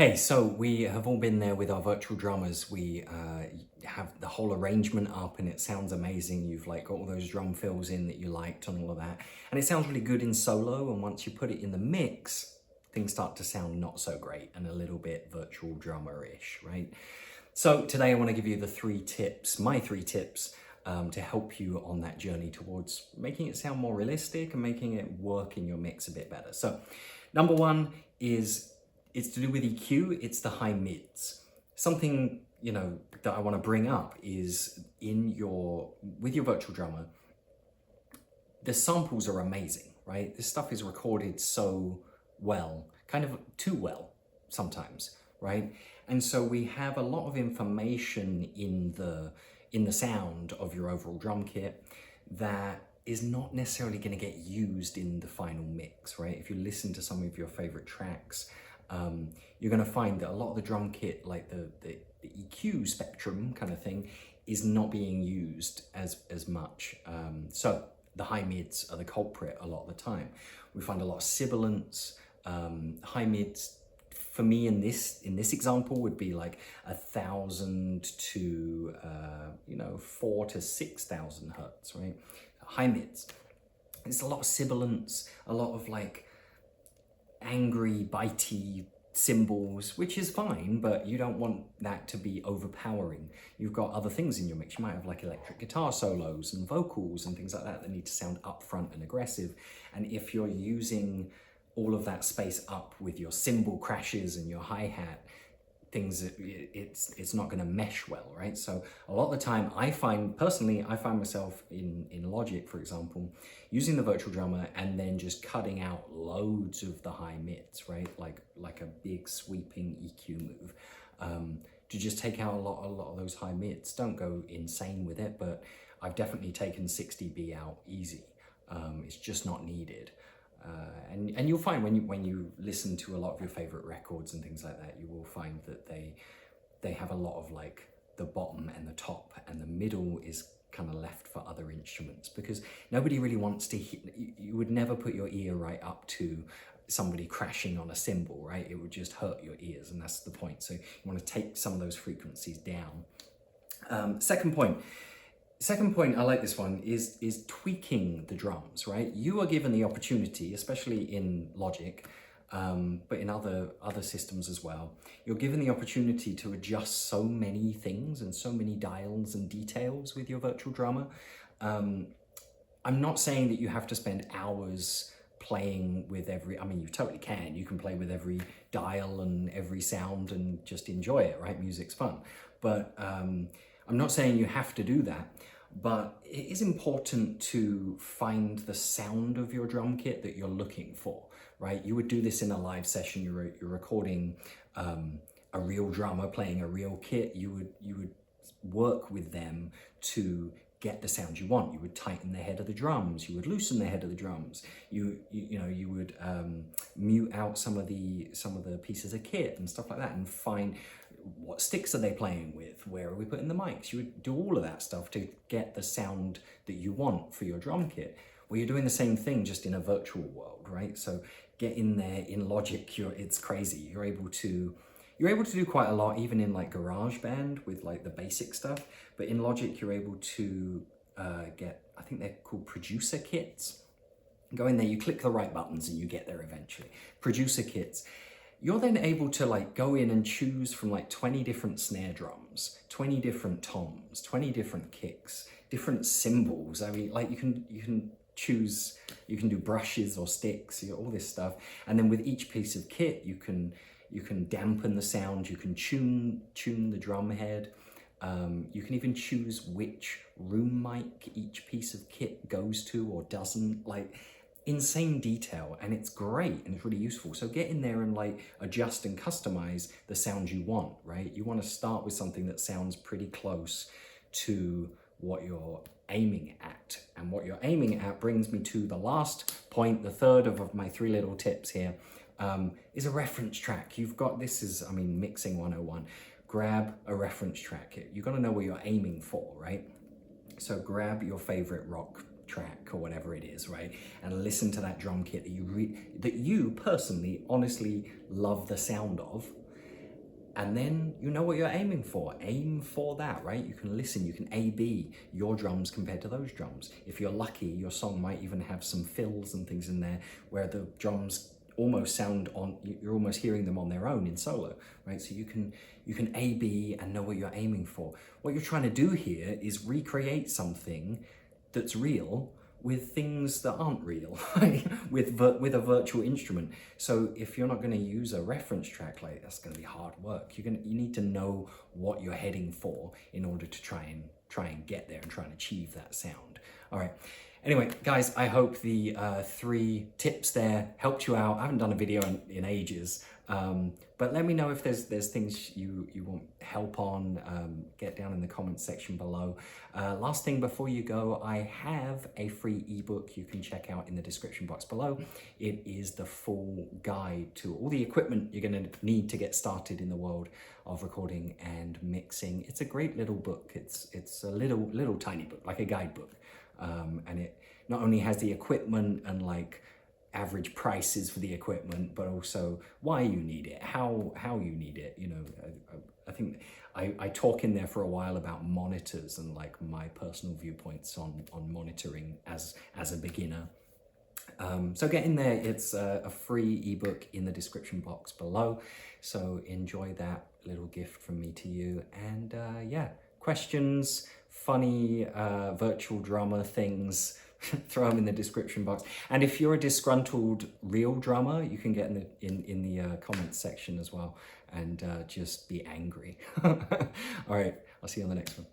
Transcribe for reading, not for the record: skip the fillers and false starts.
Hey, so we have all been there with our virtual drummers. We have the whole arrangement up and it sounds amazing. You've like got all those drum fills in that you liked and all of that. And it sounds really good in solo. And once you put it in the mix, things start to sound not so great and a little bit virtual drummer-ish, right? So today I want to give you the my three tips to help you on that journey towards making it sound more realistic and making it work in your mix a bit better. So number one is it's to do with EQ, it's the high mids. Something, that I want to bring up is with your virtual drummer, the samples are amazing, right? This stuff is recorded so well, kind of too well sometimes, right? And so we have a lot of information in the sound of your overall drum kit that is not necessarily going to get used in the final mix, right? If you listen to some of your favorite tracks, you're going to find that a lot of the drum kit, like the EQ spectrum kind of thing, is not being used as much. So the high mids are the culprit a lot of the time. We find a lot of sibilance. High mids, for me in this example, would be like 1,000 to 4,000 to 6,000 hertz, right? High mids. It's a lot of sibilance, a lot of like angry, bitey cymbals, which is fine, but you don't want that to be overpowering. You've got other things in your mix. You might have like electric guitar solos and vocals and things like that that need to sound upfront and aggressive. And if you're using all of that space up with your cymbal crashes and your hi-hat, it's not going to mesh well, right? So a lot of the time I find myself in Logic, for example, using the virtual drummer and then just cutting out loads of the high mids, right? Like a big sweeping EQ move, to just take out a lot of those high mids. Don't go insane with it, but I've definitely taken 60B out easy. It's just not needed. And you'll find when you listen to a lot of your favorite records and things like that, you will find that they have a lot of like the bottom and the top, and the middle is kind of left for other instruments, because nobody really wants to you would never put your ear right up to somebody crashing on a cymbal, right? It would just hurt your ears, and that's the point. So you want to take some of those frequencies down. Second point, I like this one, is tweaking the drums, right? You are given the opportunity, especially in Logic, but in other systems as well, you're given the opportunity to adjust so many things and so many dials and details with your virtual drummer. I'm not saying that you have to spend hours playing with you totally can. You can play with every dial and every sound and just enjoy it, right? Music's fun. But I'm not saying you have to do that, but it is important to find the sound of your drum kit that you're looking for, right? You would do this in a live session. You're recording a real drummer playing a real kit. You would work with them to get the sound you want. You would tighten the head of the drums. You would loosen the head of the drums. You would mute out some of the pieces of kit and stuff like that, and find what sticks are they playing with, where are we putting the mics. You would do all of that stuff to get the sound that you want for your drum kit. Well, you're doing the same thing just in a virtual world, right? So get in there in Logic. It's crazy. You're able to do quite a lot, even in like GarageBand with like the basic stuff. But in Logic, you're able to get, I think they're called producer kits. Go in there, you click the right buttons and you get there eventually. Producer kits. You're then able to like go in and choose from like 20 different snare drums, 20 different toms, 20 different kicks, different cymbals. I mean, like you can choose, you can do brushes or sticks, all this stuff. And then with each piece of kit, you can dampen the sound, you can tune the drum head. You can even choose which room mic each piece of kit goes to or doesn't, like insane detail, and it's great and it's really useful. So get in there and like adjust and customize the sound you want, right? You want to start with something that sounds pretty close to what you're aiming at. And what you're aiming at brings me to the last point, the third of my three little tips here. Is a reference track. You've got, mixing 101. Grab a reference track. You've got to know what you're aiming for, right? So grab your favorite rock track or whatever it is, right? And listen to that drum kit that you personally, honestly love the sound of, And then you know what you're aiming for. Aim for that, right? You can listen, you can A-B your drums compared to those drums. If you're lucky, your song might even have some fills and things in there where the drums almost sound on, you're almost hearing them on their own in solo, right? So you can A-B and know what you're aiming for. What you're trying to do here is recreate something that's real with things that aren't real, right? with a virtual instrument. So if you're not going to use a reference track, like that's going to be hard work. You need to know what you're heading for in order to try and get there and try and achieve that sound. All right. Anyway, guys, I hope the 3 tips there helped you out. I haven't done a video in ages, but let me know if there's things you want help on. Get down in the comments section below. Last thing before you go, I have a free ebook you can check out in the description box below. It is the full guide to all the equipment you're going to need to get started in the world of recording and mixing. It's a great little book. It's a little tiny book, like a guidebook. And it not only has the equipment and like average prices for the equipment, but also why you need it, how you need it. You know, I think I talk in there for a while about monitors and like my personal viewpoints on monitoring as a beginner. So get in there. It's a free ebook in the description box below. So enjoy that little gift from me to you. And yeah, questions, funny virtual drummer things, throw them in the description box. And if you're a disgruntled real drummer, you can get in the comments section as well and just be angry. All right, I'll see you on the next one.